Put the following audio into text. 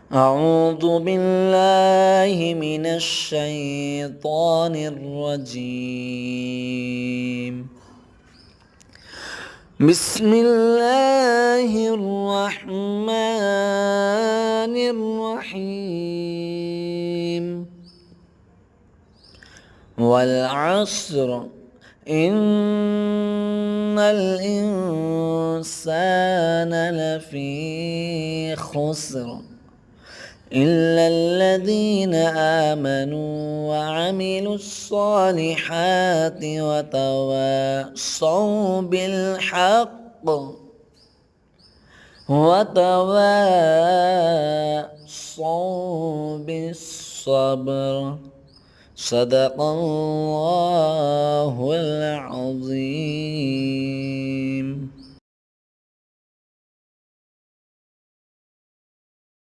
أعوذ بالله من الشيطان الرجيم. بسم الله الرحمن الرحيم. والعصر إن الإنسان لفي خسر إلا الذين آمنوا وعملوا الصالحات وتواصوا بالحق وتواصوا بالصبر. صدق الله العظيم.